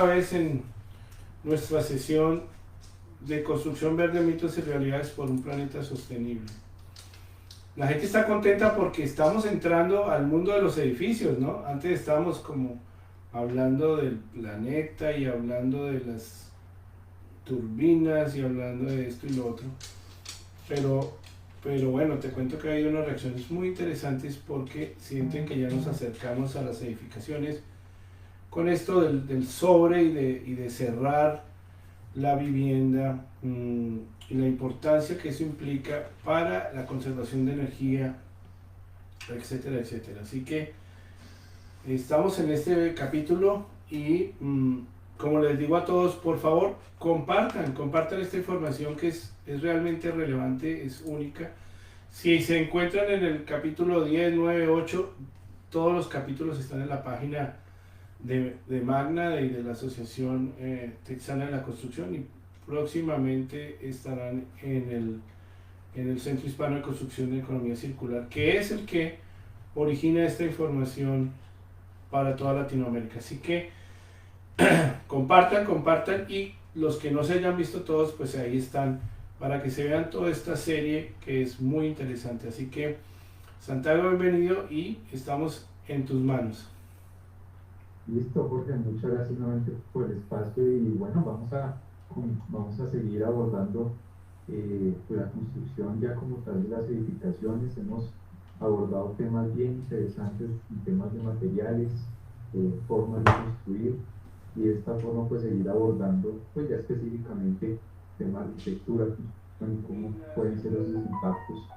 vez en nuestra sesión de construcción verde, mitos y realidades por un planeta sostenible. La gente está contenta porque estamos entrando al mundo de los edificios, ¿no? Antes estábamos como hablando del planeta y hablando de las turbinas y hablando de esto y lo otro. Pero bueno, te cuento que ha habido unas reacciones muy interesantes porque sienten que ya nos acercamos a las edificaciones con esto del sobre y de cerrar la vivienda y la importancia que eso implica para la conservación de energía, etcétera, etcétera. Así que estamos en este capítulo y como les digo a todos, por favor, compartan esta información que es realmente relevante, es única. Si se encuentran en el capítulo 10, 9, 8, todos los capítulos están en la página de Magna y de la Asociación Texana de la Construcción, y próximamente estarán en el Centro Hispano de Construcción de Economía Circular, que es el que origina esta información para toda Latinoamérica. Así que compartan y los que no se hayan visto todos, pues ahí están para que se vean toda esta serie que es muy interesante. Así que Santiago, bienvenido y estamos en tus manos. Listo, Jorge, muchas gracias nuevamente por el espacio y bueno, vamos a seguir abordando pues la construcción ya como tal de las edificaciones. Hemos abordado temas bien interesantes, temas de materiales, formas de construir, y de esta forma pues seguir abordando pues ya específicamente temas de arquitectura, construcción, y cómo pueden ser los impactos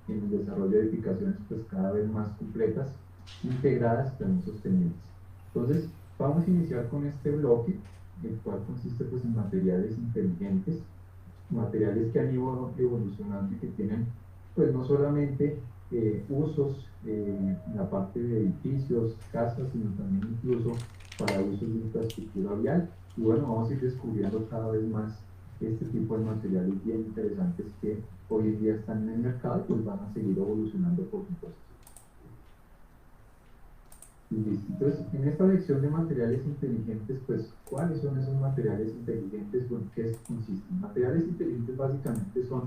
en el desarrollo de edificaciones pues cada vez más completas, integradas y también sostenibles. Entonces, vamos a iniciar con este bloque, el cual consiste pues en materiales inteligentes, materiales que han ido evolucionando y que tienen pues no solamente usos en la parte de edificios, casas, sino también incluso para usos de infraestructura vial. Y bueno, vamos a ir descubriendo cada vez más este tipo de materiales bien interesantes que hoy en día están en el mercado y pues van a seguir evolucionando por supuesto. Listo. Entonces, en esta lección de materiales inteligentes, pues, ¿cuáles son esos materiales inteligentes? Bueno, ¿qué consisten? Materiales inteligentes básicamente son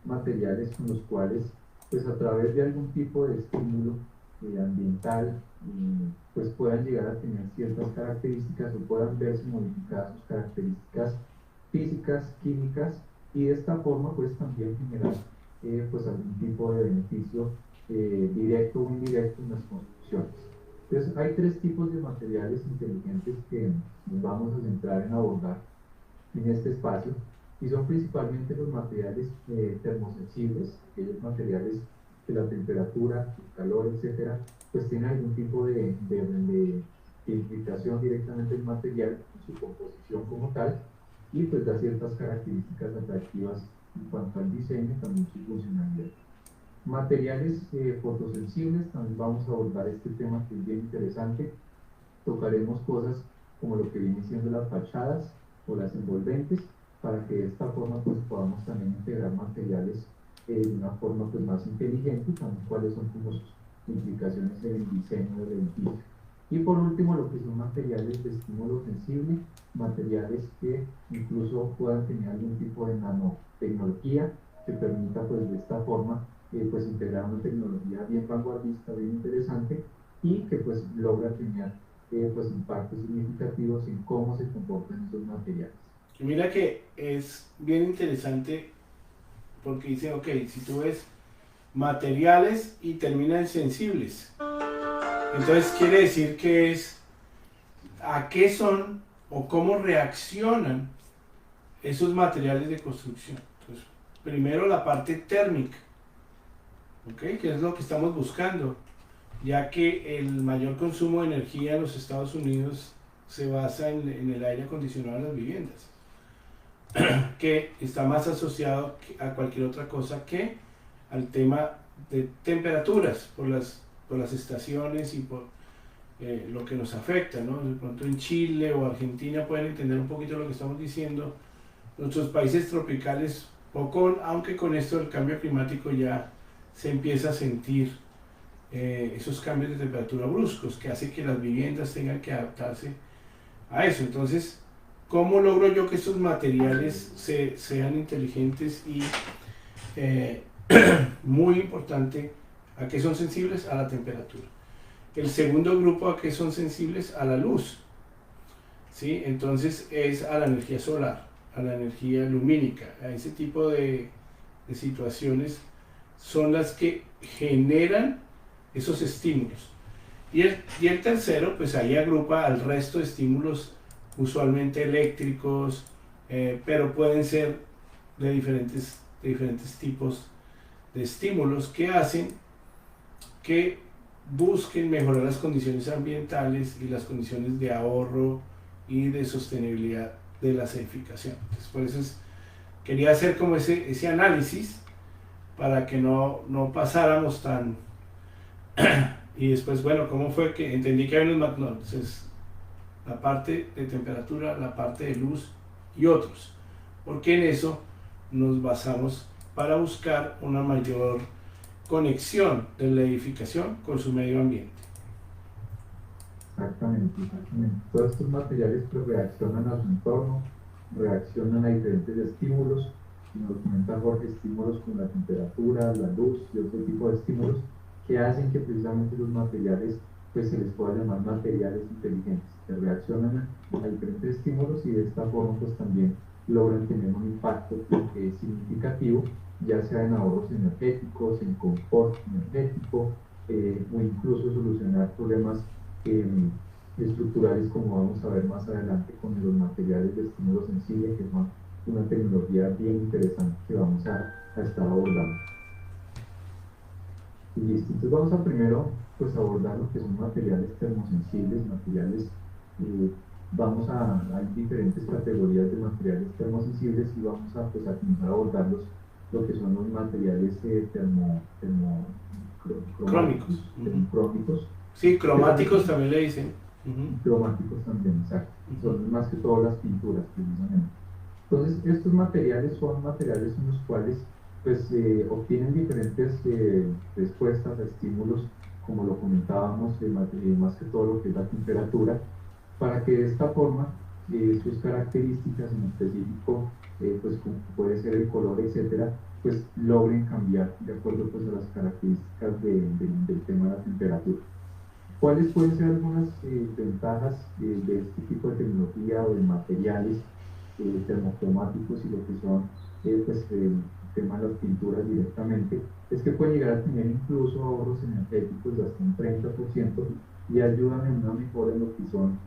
materiales con los cuales, pues, a través de algún tipo de estímulo ambiental, pues, puedan llegar a tener ciertas características o puedan verse modificadas sus características físicas, químicas, y de esta forma, pues, también generar, pues, algún tipo de beneficio directo o indirecto en las construcciones. Entonces, hay tres tipos de materiales inteligentes que nos vamos a centrar en abordar en este espacio, y son principalmente los materiales termosensibles, aquellos materiales que la temperatura, el calor, etcétera, pues tienen algún tipo de implicación directamente en el material, en su composición como tal, y pues da ciertas características atractivas en cuanto al diseño y también su funcionalidad. Materiales fotosensibles, también vamos a abordar este tema que es bien interesante. Tocaremos cosas como lo que vienen siendo las fachadas o las envolventes, para que de esta forma pues podamos también integrar materiales de una forma pues más inteligente, y también cuáles son como sus implicaciones en el diseño del edificio. Y por último, lo que son materiales de estímulo sensible, materiales que incluso puedan tener algún tipo de nanotecnología que permita pues de esta forma pues integrar una tecnología bien vanguardista, bien interesante, y que pues logra tener pues impactos significativos en cómo se comportan esos materiales. Y mira que es bien interesante porque dice, ok, si tú ves materiales y termina en sensibles, entonces quiere decir que es a qué son o cómo reaccionan esos materiales de construcción. Entonces, primero la parte térmica, ¿okay? Que es lo que estamos buscando, ya que el mayor consumo de energía en los Estados Unidos se basa en el aire acondicionado de las viviendas, que está más asociado a cualquier otra cosa que al tema de temperaturas por las estaciones y por lo que nos afecta, ¿no? De pronto en Chile o Argentina pueden entender un poquito lo que estamos diciendo. Nuestros países tropicales, poco, aunque con esto del cambio climático ya se empieza a sentir esos cambios de temperatura bruscos que hace que las viviendas tengan que adaptarse a eso. Entonces, ¿cómo logro yo que estos materiales sean inteligentes y muy importante, a qué son sensibles? A la temperatura. El segundo grupo, a qué son sensibles? A la luz. ¿Sí? Entonces es a la energía solar, a la energía lumínica, a ese tipo de situaciones son las que generan esos estímulos. Y el tercero, pues ahí agrupa al resto de estímulos, usualmente eléctricos, pero pueden ser de diferentes tipos de estímulos que hacen que busquen mejorar las condiciones ambientales y las condiciones de ahorro y de sostenibilidad de las edificaciones. Entonces, por eso quería hacer como ese análisis para que no pasáramos tan... y después, bueno, ¿cómo fue que entendí que había unos... No, entonces, la parte de temperatura, la parte de luz y otros. Porque en eso nos basamos para buscar una mayor conexión de la edificación con su medio ambiente. Exactamente. Todos estos materiales pues reaccionan a su entorno, reaccionan a diferentes estímulos, y nos comenta Jorge, estímulos como la temperatura, la luz y otro tipo de estímulos que hacen que precisamente los materiales pues se les pueda llamar materiales inteligentes, que reaccionan a diferentes estímulos y de esta forma pues también logran tener un impacto significativo, ya sea en ahorros energéticos, en confort energético, o incluso solucionar problemas estructurales, como vamos a ver más adelante con los materiales de estímulo sensible, que son una tecnología bien interesante que vamos a estar abordando. Y listo, entonces vamos a primero pues abordar lo que son materiales termosensibles, materiales, hay diferentes categorías de materiales termosensibles y vamos a comenzar a abordarlos, lo que son los materiales crómicos. Sí, cromáticos también le dicen. Cromáticos también, exacto. Son más que todo las pinturas, precisamente. Entonces, estos materiales son materiales en los cuales pues, obtienen diferentes respuestas a estímulos, como lo comentábamos, más que todo lo que es la temperatura, para que de esta forma sus características en específico, pues como puede ser el color, etcétera, pues logren cambiar de acuerdo pues, a las características del tema de la temperatura. ¿Cuáles pueden ser algunas ventajas de este tipo de tecnología o de materiales termocromáticos y lo que son pues, el tema de las pinturas directamente? Es que pueden llegar a tener incluso ahorros energéticos de hasta un 30% y ayudan en una mejora en lo que son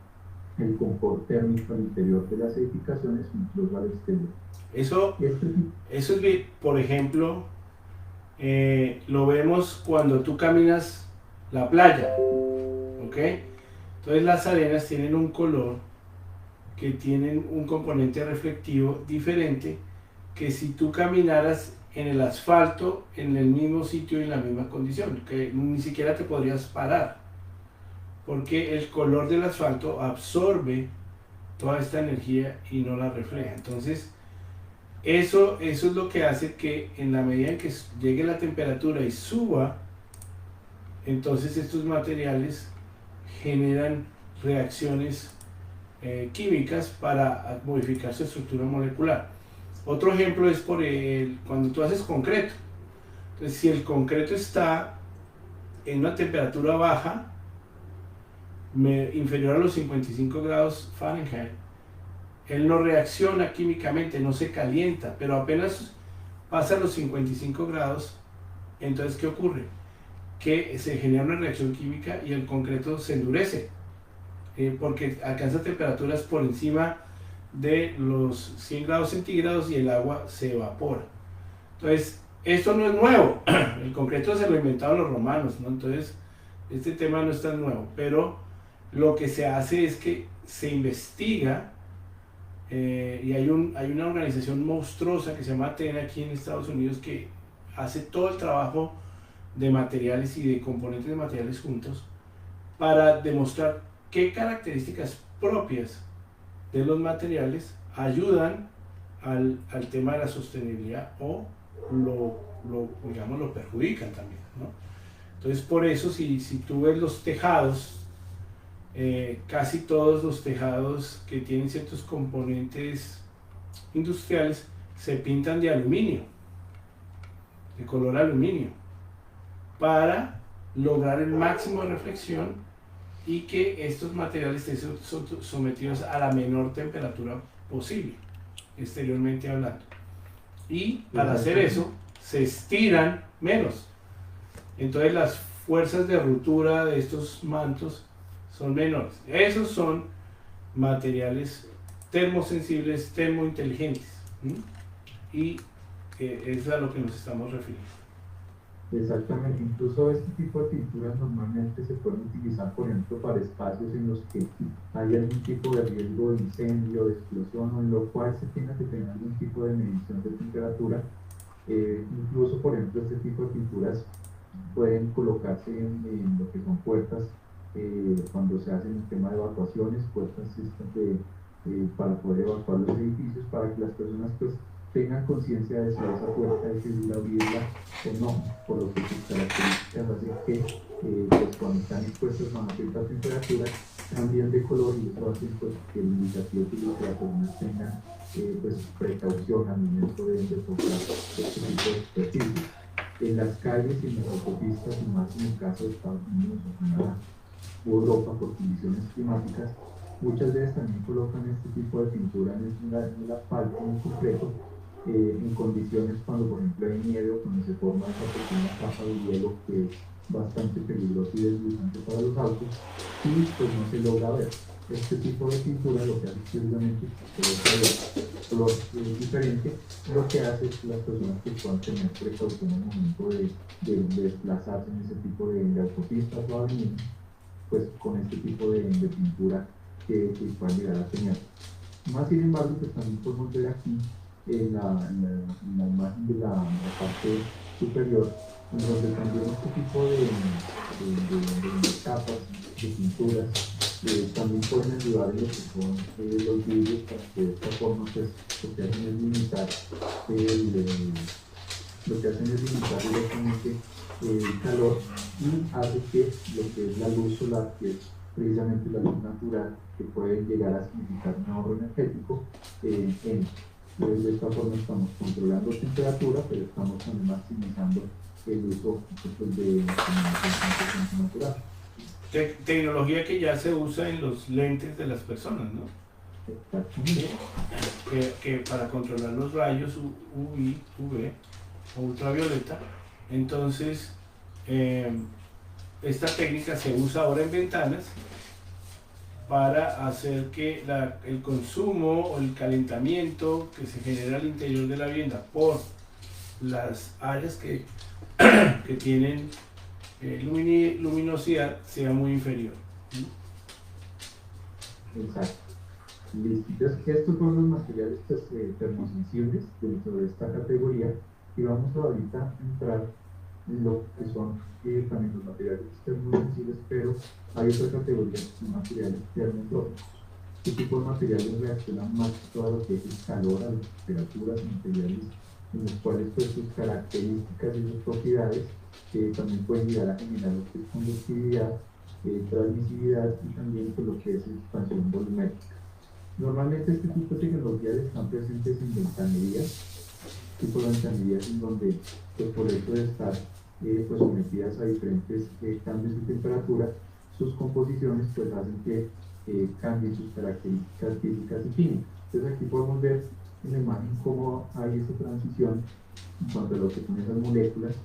el confort térmico al interior de las edificaciones, incluso al exterior. Eso es que, por ejemplo, lo vemos cuando tú caminas la playa, ¿ok? Entonces las arenas tienen un color que tienen un componente reflectivo diferente que si tú caminaras en el asfalto en el mismo sitio y en la misma condición, que ni siquiera te podrías parar, porque el color del asfalto absorbe toda esta energía y no la refleja. Entonces eso es lo que hace que en la medida en que llegue la temperatura y suba, entonces estos materiales generan reacciones químicas para modificar su estructura molecular. Otro ejemplo es cuando tú haces concreto. Entonces, si el concreto está en una temperatura baja, inferior a los 55 grados Fahrenheit, él no reacciona químicamente, no se calienta, pero apenas pasa los 55 grados, entonces ¿qué ocurre? Que se genera una reacción química y el concreto se endurece, porque alcanza temperaturas por encima de los 100 grados centígrados y el agua se evapora. Entonces, esto no es nuevo, el concreto se lo inventaron los romanos, ¿no? Entonces, este tema no es tan nuevo, pero lo que se hace es que se investiga y hay una organización monstruosa que se llama Athena aquí en Estados Unidos que hace todo el trabajo de materiales y de componentes de materiales juntos para demostrar qué características propias de los materiales ayudan al tema de la sostenibilidad o lo perjudican también, ¿no? Entonces por eso si tú ves los tejados casi todos los tejados que tienen ciertos componentes industriales se pintan de aluminio, de color aluminio, para lograr el máximo de reflexión y que estos materiales estén sometidos a la menor temperatura posible, exteriormente hablando. Y para hacer eso se estiran menos. Entonces las fuerzas de ruptura de estos mantos son menores. Esos son materiales termosensibles, termointeligentes. Y es a lo que nos estamos refiriendo. Exactamente, incluso este tipo de pinturas normalmente se pueden utilizar, por ejemplo, para espacios en los que hay algún tipo de riesgo de incendio, de explosión, o en lo cual se tiene que tener algún tipo de medición de temperatura. Incluso, por ejemplo, este tipo de pinturas pueden colocarse en lo que son puertas, cuando se hacen el tema de evacuaciones, puertas para poder evacuar los edificios, para que las personas pues tengan conciencia de si esa puerta es segura abrirla o no, por lo que sus características hacen que pues cuando están expuestos a una cierta temperatura cambien de color, y eso hace pues, que el indicativo que las personas tengan pues precaución al momento de tocar este tipo de superficies. En las calles y en las autopistas, y más en el caso de Estados Unidos o Canadá u Europa por condiciones climáticas, muchas veces también colocan este tipo de pintura en el asfalto en concreto, en condiciones cuando, por ejemplo, hay nieve o cuando se forma esa pequeña capa de hielo que es bastante peligroso y deslizante para los autos, y pues no se logra ver. Este tipo de pintura lo que hace precisamente es color diferente, lo que hace es que las personas que puedan tener precaución al momento de desplazarse en ese tipo de autopistas o avenidas, pues con este tipo de pintura que puedan llegar a tener. Más sin embargo, pues también podemos ver aquí en la imagen de la parte superior, en donde también este tipo de capas, de pinturas, también pueden ayudar en lo que son los vidrios, para que de esta forma pues, lo que hacen es limitar directamente el calor, y hace que lo que es la luz solar, que es precisamente la luz natural, que puede llegar a significar un ahorro energético, entre. Entonces, de esta forma estamos controlando temperatura, pero estamos también maximizando el uso pues, de natural. Tecnología que ya se usa en los lentes de las personas, ¿no? Exactamente. Que para controlar los rayos UV o ultravioleta. Entonces, esta técnica se usa ahora en ventanas para hacer que el consumo o el calentamiento que se genera al interior de la vivienda por las áreas que tienen luminosidad sea muy inferior. Exacto. Listo. Entonces, estos son los materiales pues, termosensibles dentro de esta categoría, y vamos ahorita a entrar en lo que son también los materiales termosensibles, pero hay otra categoría que son materiales termotrópicos. Este tipo de materiales reaccionan más que todo a lo que es el calor, a las temperaturas, materiales en los cuales pues, sus características y sus propiedades también pueden llegar a generar lo que es conductividad, transmisividad, y también pues, lo que es expansión volumétrica. Normalmente este tipo de tecnologías están presentes en ventanerías, tipo de ventanerías en donde pues, por el hecho de estar pues, sometidas a diferentes cambios de temperatura, sus composiciones pues, hacen que cambien sus características físicas y químicas. Entonces aquí podemos ver en la imagen cómo hay esa transición en cuanto a lo que son esas moléculas,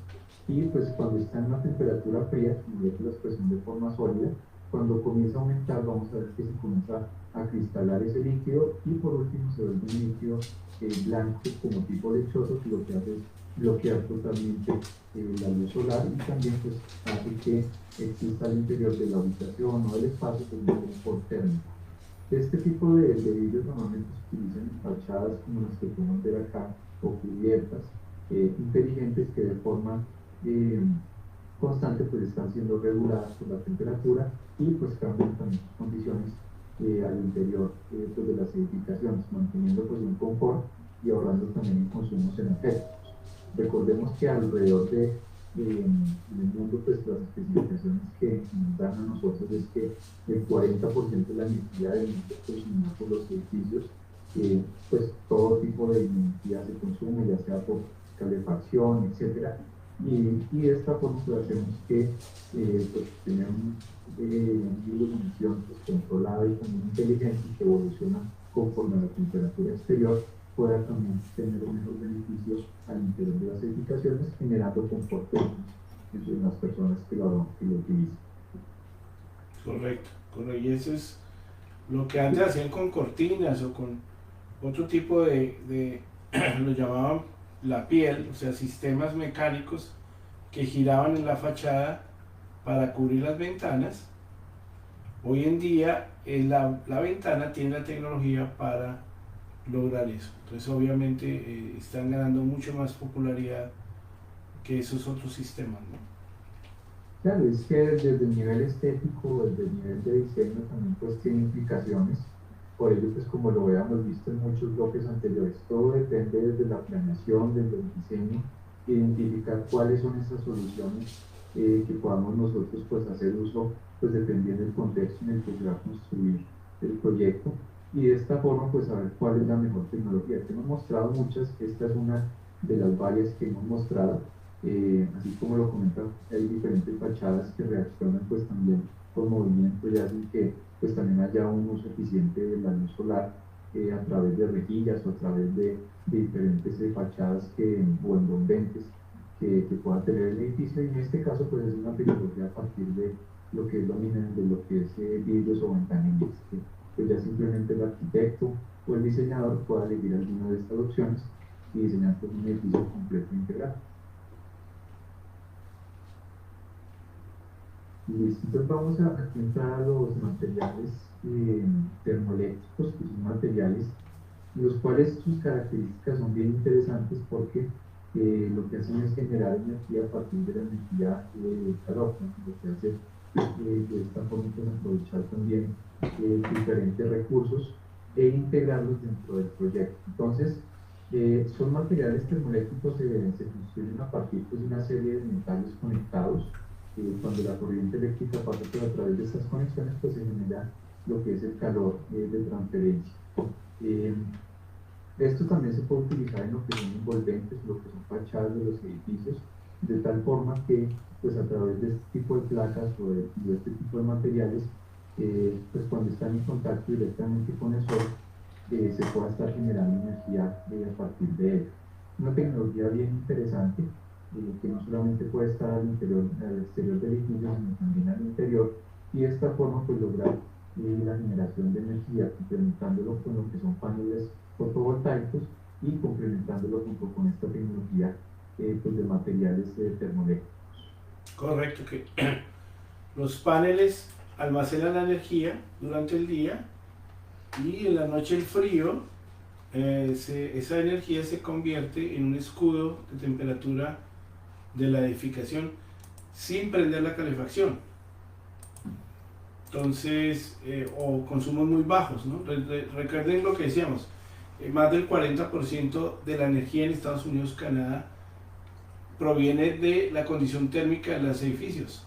y pues cuando están en una temperatura fría, las moléculas pues son de forma sólida. Cuando comienza a aumentar, vamos a ver que se comienza a cristalar ese líquido, y por último se vuelve un líquido blanco como tipo lechoso, que lo que hace es bloquear totalmente la luz solar, y también pues hace que exista al interior de la habitación o del espacio pues, un confort térmico. Este tipo de vidrios normalmente se utilizan en fachadas como las que podemos ver acá, o cubiertas inteligentes que de forma constante pues están siendo reguladas por la temperatura, y pues cambian también sus condiciones al interior pues, de las edificaciones, manteniendo pues un confort y ahorrando también en consumos energéticos. Recordemos que alrededor de en el mundo, pues las especificaciones que nos dan a nosotros es que el 40% de la energía del mundo consumida por los edificios, pues todo tipo de energía se consume, ya sea por calefacción, etcétera. Y de esta forma pues, hacemos que pues, tener un nivel de emisión pues, controlado y también inteligente y que evoluciona conforme a la temperatura exterior, pueda también tener unos beneficios al interior de las edificaciones, generando confort entre las personas que lo utilizan. Correcto, correcto. Y eso es lo que antes hacían con cortinas o con otro tipo lo llamaban la piel, o sea, sistemas mecánicos que giraban en la fachada para cubrir las ventanas. Hoy en día la ventana tiene la tecnología para lograr eso. Entonces obviamente están ganando mucho más popularidad que esos otros sistemas, ¿no? Claro, es que desde el nivel estético, desde el nivel de diseño también pues tiene implicaciones. Por ello, pues como lo habíamos visto en muchos bloques anteriores, todo depende desde la planeación, desde el diseño, identificar cuáles son esas soluciones que podamos nosotros pues hacer uso, pues dependiendo del contexto en el que se va a construir el proyecto. Y de esta forma pues saber cuál es la mejor tecnología. Que hemos mostrado muchas, esta es una de las varias que hemos mostrado. Así como lo comenta, hay diferentes fachadas que reaccionan pues también por movimiento y hacen que pues también haya un uso eficiente de la luz solar a través de rejillas o a través de diferentes fachadas o envolventes que pueda tener el edificio. Y en este caso pues es una tecnología a partir de lo que es de lo que es vidrios o ventanillas, que pues ya simplemente el arquitecto o el diseñador pueda elegir alguna de estas opciones y diseñar pues, un edificio completo e integral. Listo, entonces vamos a entrar a los materiales termoeléctricos, que son materiales los cuales sus características son bien interesantes porque lo que hacen es generar energía a partir de la energía del calor, ¿no? Lo que hace de esta forma pues, aprovechar también diferentes recursos e integrarlos dentro del proyecto. Entonces, son materiales termoeléctricos que se construyen a partir pues, de una serie de metales conectados. Cuando la corriente eléctrica pasa por a través de estas conexiones, pues se genera lo que es el calor de transferencia. Esto también se puede utilizar en lo que son envolventes, lo que son fachadas de los edificios, de tal forma que pues a través de este tipo de placas o de este tipo de materiales, pues cuando están en contacto directamente con el sol, se pueda estar generando energía a partir de él. Una tecnología bien interesante que no solamente puede estar al exterior del edificio, sino también al interior, y de esta forma pues lograr la generación de energía, complementándolo con lo que son paneles fotovoltaicos y complementándolo junto con esta tecnología pues de materiales termoeléctricos. Correcto, que los paneles almacenan la energía durante el día y en la noche el frío, esa energía se convierte en un escudo de temperatura de la edificación sin prender la calefacción. Entonces, o consumos muy bajos, ¿no? Recuerden lo que decíamos, más del 40% de la energía en Estados Unidos, Canadá, proviene de la condición térmica de los edificios.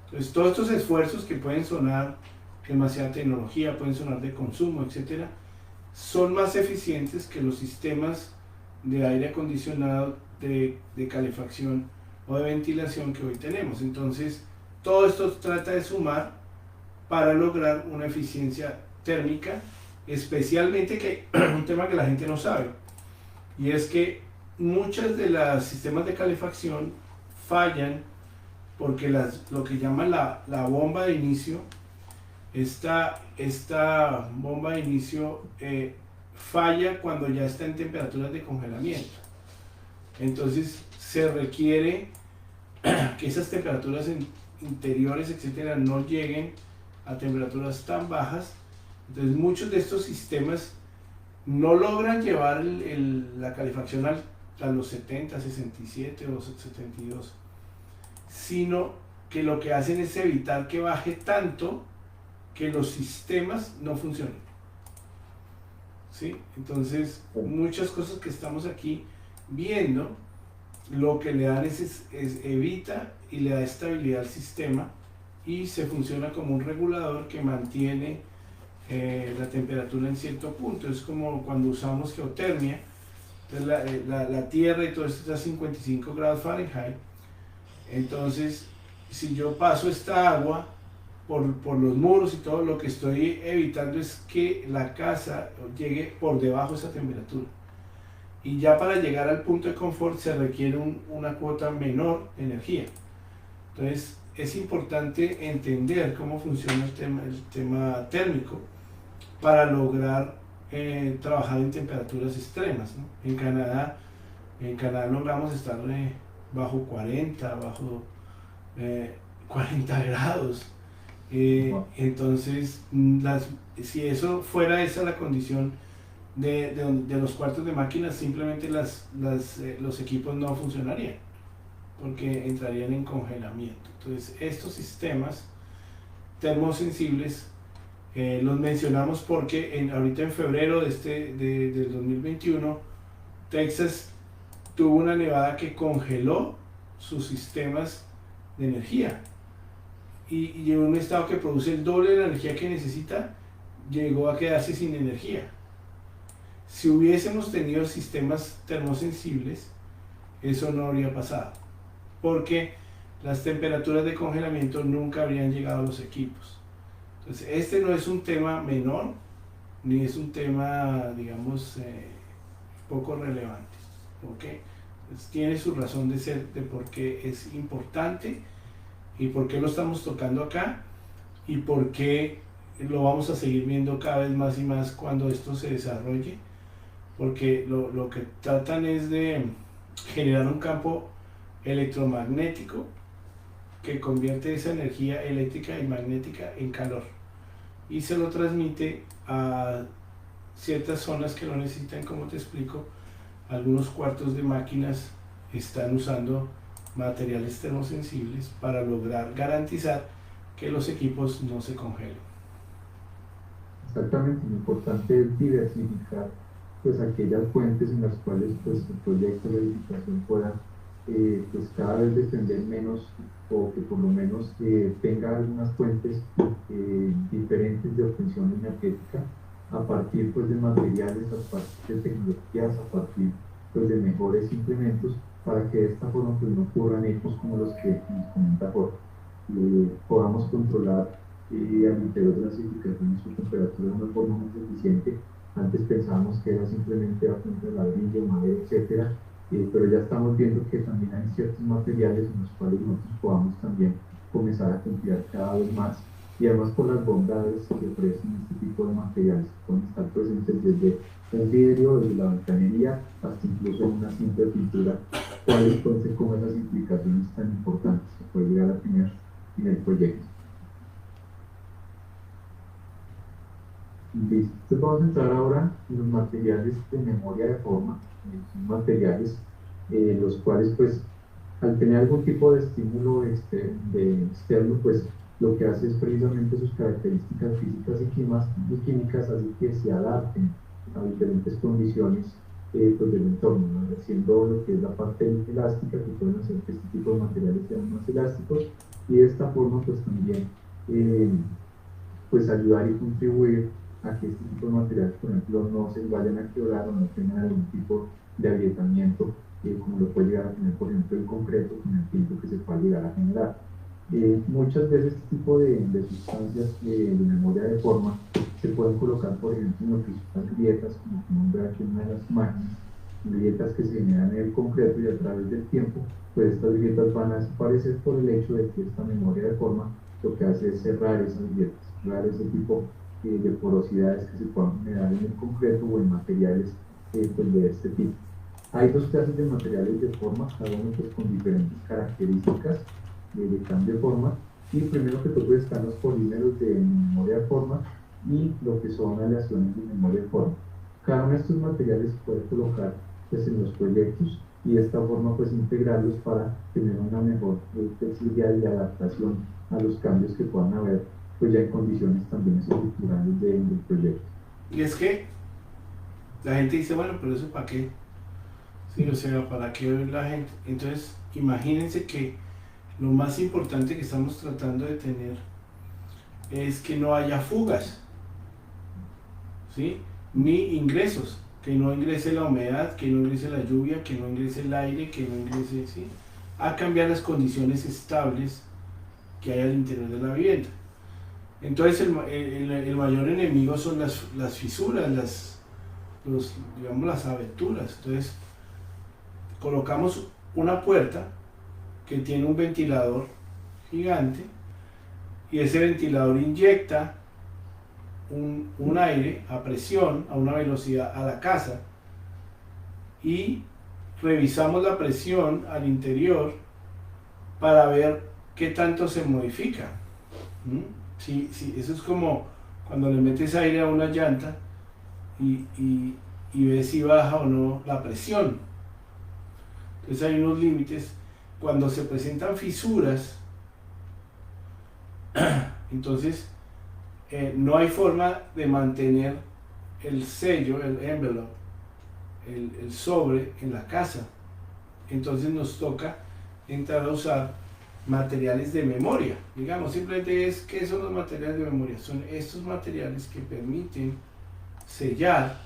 Entonces, todos estos esfuerzos que pueden sonar demasiada tecnología, pueden sonar de consumo, etcétera, son más eficientes que los sistemas de aire acondicionado, de calefacción o de ventilación que hoy tenemos. Entonces, todo esto trata de sumar para lograr una eficiencia térmica, especialmente que un tema que la gente no sabe, y es que muchos de los sistemas de calefacción fallan porque lo que llaman la bomba de inicio, esta bomba de inicio falla cuando ya está en temperaturas de congelamiento. Entonces se requiere que esas temperaturas interiores, etcétera, no lleguen a temperaturas tan bajas. Entonces muchos de estos sistemas no logran llevar la calefacción a los 70, 67 o 72, sino que lo que hacen es evitar que baje tanto que los sistemas no funcionen. ¿Sí? Entonces muchas cosas que estamos aquí viendo lo que le dan es evita y le da estabilidad al sistema y se funciona como un regulador que mantiene la temperatura en cierto punto. Es como cuando usamos geotermia, entonces la tierra y todo esto está a 55 grados Fahrenheit. Entonces, si yo paso esta agua por los muros y todo, lo que estoy evitando es que la casa llegue por debajo de esa temperatura. Y ya para llegar al punto de confort se requiere una cuota menor de energía. Entonces, es importante entender cómo funciona el tema térmico para lograr trabajar en temperaturas extremas, ¿no? En Canadá logramos estar bajo 40, bajo 40 grados. Entonces, si eso fuera esa la condición de los cuartos de máquinas, simplemente los equipos no funcionarían porque entrarían en congelamiento. Entonces, estos sistemas termosensibles los mencionamos porque ahorita en febrero del 2021, Texas tuvo una nevada que congeló sus sistemas de energía y en un estado que produce el doble de la energía que necesita, llegó a quedarse sin energía. Si hubiésemos tenido sistemas termosensibles, eso no habría pasado, porque las temperaturas de congelamiento nunca habrían llegado a los equipos. Entonces, este no es un tema menor, ni es un tema, digamos, poco relevante, ¿ok? Entonces, tiene su razón de ser, de por qué es importante y por qué lo estamos tocando acá y por qué lo vamos a seguir viendo cada vez más y más cuando esto se desarrolle, porque lo que tratan es de generar un campo electromagnético que convierte esa energía eléctrica y magnética en calor y se lo transmite a ciertas zonas que lo necesitan. Como te explico, algunos cuartos de máquinas están usando materiales termosensibles para lograr garantizar que los equipos no se congelen. Exactamente, lo importante es diversificar pues aquellas fuentes en las cuales pues el proyecto de edificación pueda pues cada vez depender menos o que por lo menos tenga algunas fuentes diferentes de obtención energética a partir pues de materiales, a partir de tecnologías, a partir pues de mejores implementos para que de esta forma pues no ocurran hechos como los que nos comenta Jorge. Podamos controlar al interior de las edificaciones su temperatura de una forma más eficiente. Antes pensábamos que era simplemente a punta de ladrillo, madera, etcétera, pero ya estamos viendo que también hay ciertos materiales en los cuales nosotros podamos también comenzar a confiar cada vez más, y además por las bondades que ofrecen este tipo de materiales, que pueden estar presentes desde un vidrio, desde la ventanería, hasta incluso en una simple pintura, cuáles pueden ser como esas implicaciones tan importantes que puede llegar a tener en el proyecto. Listo. Entonces vamos a entrar ahora en los materiales de memoria de forma. Son materiales los cuales pues al tener algún tipo de estímulo externo pues lo que hace es precisamente sus características físicas y químicas así que se adapten a diferentes condiciones pues del entorno, ¿no? Haciendo lo que es la parte elástica, que pueden hacer que este tipo de materiales sean más elásticos, y de esta forma pues también pues ayudar y contribuir a que este tipo de materiales, por ejemplo, no se vayan a quebrar o no tengan algún tipo de agrietamiento, como lo puede llegar a tener, por ejemplo, el concreto, con el tiempo que se puede llegar a generar. Muchas veces este tipo de sustancias de memoria de forma se pueden colocar, por ejemplo, en lo que son las grietas, como podemos ver aquí en una de las imágenes, grietas que se generan en el concreto, y a través del tiempo, pues estas grietas van a desaparecer por el hecho de que esta memoria de forma lo que hace es cerrar esas grietas, cerrar ese tipo de porosidades que se puedan generar en el concreto o en materiales pues de este tipo. Hay dos clases de materiales de forma, cada uno pues con diferentes características de cambio de forma, y primero que todo están los polímeros de memoria de forma y lo que son aleaciones de memoria de forma. Cada uno de estos materiales se puede colocar pues en los proyectos y de esta forma pues integrarlos para tener una mejor flexibilidad y adaptación a los cambios que puedan haber pues ya en condiciones también estructurales del proyecto. Y es que la gente dice, bueno, pero eso para qué, Sí, o sea, ¿para qué la gente? Entonces, imagínense que lo más importante que estamos tratando de tener es que no haya fugas, ¿sí? Ni ingresos, que no ingrese la humedad, que no ingrese la lluvia, que no ingrese el aire, que no ingrese, ¿sí? A cambiar las condiciones estables que hay al interior de la vivienda. Entonces el mayor enemigo son las fisuras, digamos, las aberturas. Entonces colocamos una puerta que tiene un ventilador gigante y ese ventilador inyecta un aire a presión, a una velocidad a la casa, y revisamos la presión al interior para ver qué tanto se modifica. Sí, eso es como cuando le metes aire a una llanta y ves si baja o no la presión. Entonces hay unos límites. Cuando se presentan fisuras, entonces no hay forma de mantener el sello, el envelope, el sobre en la casa. Entonces nos toca entrar a usar materiales de memoria. Digamos, simplemente ¿qué son los materiales de memoria? Son estos materiales que permiten sellar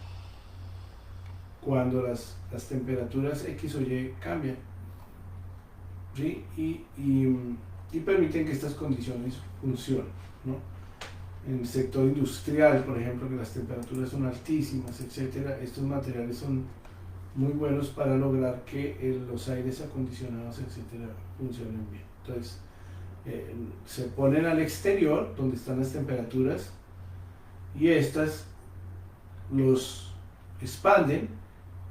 cuando las temperaturas X o Y cambian, ¿sí? Y permiten que estas condiciones funcionen, ¿no? En el sector industrial, por ejemplo, que las temperaturas son altísimas, etcétera, estos materiales son muy buenos para lograr que los aires acondicionados, etcétera, funcionen bien. Entonces, se ponen al exterior, donde están las temperaturas, y estas los expanden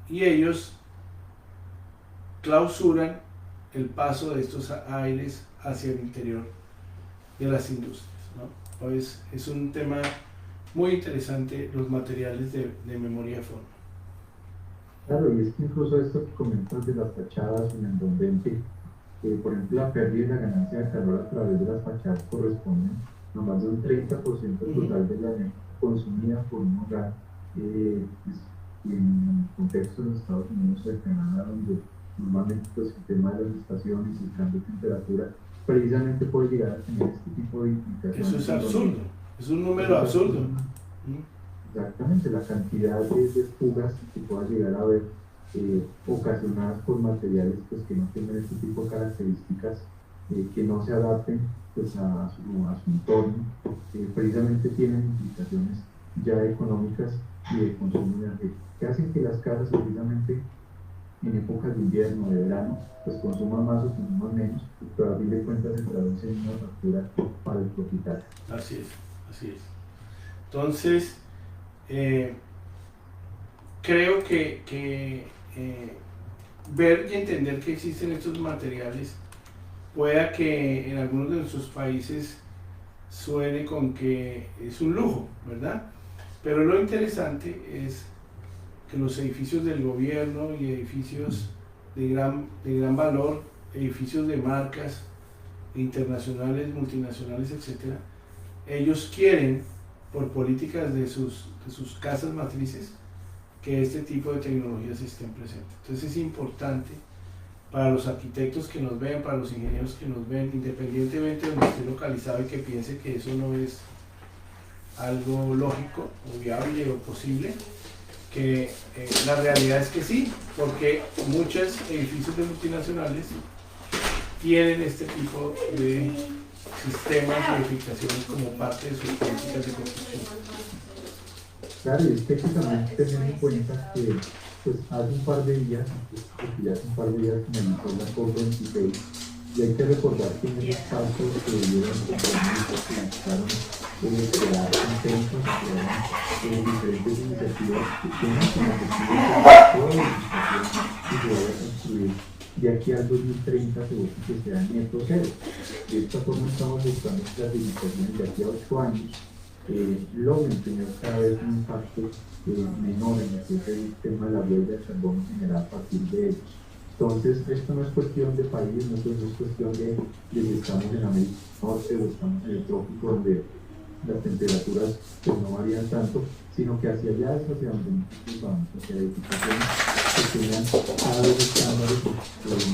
y ellos clausuran el paso de estos aires hacia el interior de las industrias, ¿no? Pues es un tema muy interesante, los materiales de memoria de forma. Claro, y es que incluso esto que comentas de las fachadas en envolvente, por ejemplo, la pérdida y la ganancia de calor a través de las fachadas corresponden a más de un 30% total de la energía consumida por un hogar, pues, en el contexto de los Estados Unidos, de Canadá, donde normalmente pues, el tema de las estaciones y el cambio de temperatura precisamente puede llegar a tener este tipo de implicaciones. Eso es absurdo, es un número absurdo. Exactamente, la cantidad de fugas que pueda llegar a haber ocasionadas por materiales pues, que no tengan este tipo de características, que no se adapten pues, a su entorno, precisamente tienen implicaciones ya económicas y de consumo energético, que hacen que las casas precisamente en épocas de invierno o de verano pues consuman más o consuman menos, pero a fin de cuentas se traduce en una factura para el propietario. Así es, así es. Entonces, creo que ver y entender que existen estos materiales pueda que en algunos de nuestros países suene con que es un lujo, ¿verdad? Pero lo interesante es que los edificios del gobierno y edificios de gran valor, edificios de marcas internacionales, multinacionales, etcétera, ellos quieren, por políticas de sus casas matrices, que este tipo de tecnologías estén presentes. Entonces es importante para los arquitectos que nos ven, para los ingenieros que nos ven, independientemente de donde esté localizado y que piense que eso no es algo lógico o viable o posible, que la realidad es que sí, porque muchos edificios de multinacionales tienen este tipo de sistemas de edificaciones como parte de sus políticas de construcción. Claro, y es que también tener en cuenta que pues, hace un par de días, porque ya hace un par de días finalizó la COP26, y hay que recordar que en esos casos que dieron compromisos que buscaron crear consensos, crearon diferentes iniciativas que tienen como objetivo que toda la legislación que se vaya a construir de aquí al 2030 se busca que sea neto cero. De esta forma estamos buscando que las edificaciones de aquí a 8 años logren tener cada vez un impacto menor en lo que es el tema de la huella de carbono generada a partir de ellos. Entonces, esto no es cuestión de país, no es cuestión de que estamos en América del Norte o estamos en el trópico donde las temperaturas pues, no varían tanto, sino que hacia allá es hacia donde nosotros vamos, hacia edificaciones que tengan cada vez estándares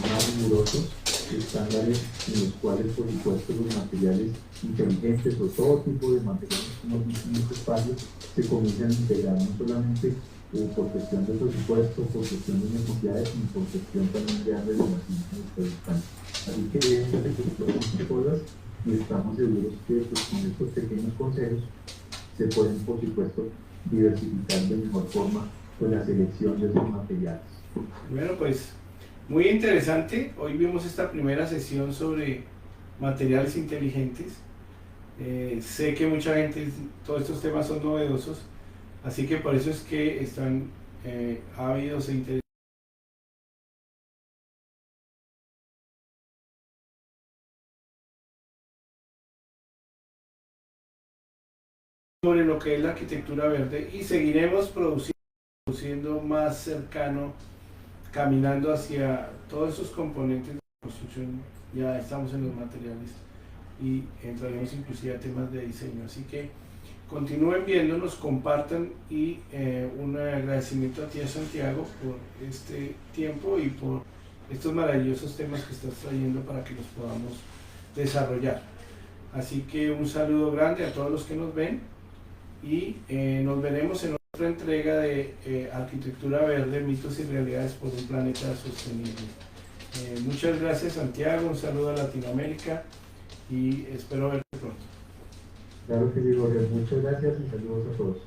más rigurosos, estándares en los cuales, por supuesto, los materiales inteligentes o todo tipo de materiales como en este espacio se comienzan a integrar no solamente por cuestión de presupuesto, por cuestión de necesidades, sino por cuestión también de relevancia que ustedes están. Así que muchas cosas y estamos seguros que pues, con estos pequeños consejos se pueden, por supuesto, diversificar de mejor forma pues, la selección de esos materiales. Bueno, pues muy interesante. Hoy vimos esta primera sesión sobre materiales inteligentes. Sé que mucha gente, todos estos temas son novedosos, así que por eso es que están ávidos e interesados sobre lo que es la arquitectura verde y seguiremos produciendo más cercano, caminando hacia todos esos componentes de construcción. Ya estamos en los materiales y entraremos inclusive a temas de diseño, así que continúen viéndonos, compartan y un agradecimiento a ti, Santiago, por este tiempo y por estos maravillosos temas que estás trayendo para que los podamos desarrollar. Así que un saludo grande a todos los que nos ven y nos veremos en otra entrega de Arquitectura Verde, mitos y realidades por un planeta sostenible. Muchas gracias, Santiago, un saludo a Latinoamérica y espero verte pronto. Claro que sí, Jorge. Muchas gracias y saludos a todos.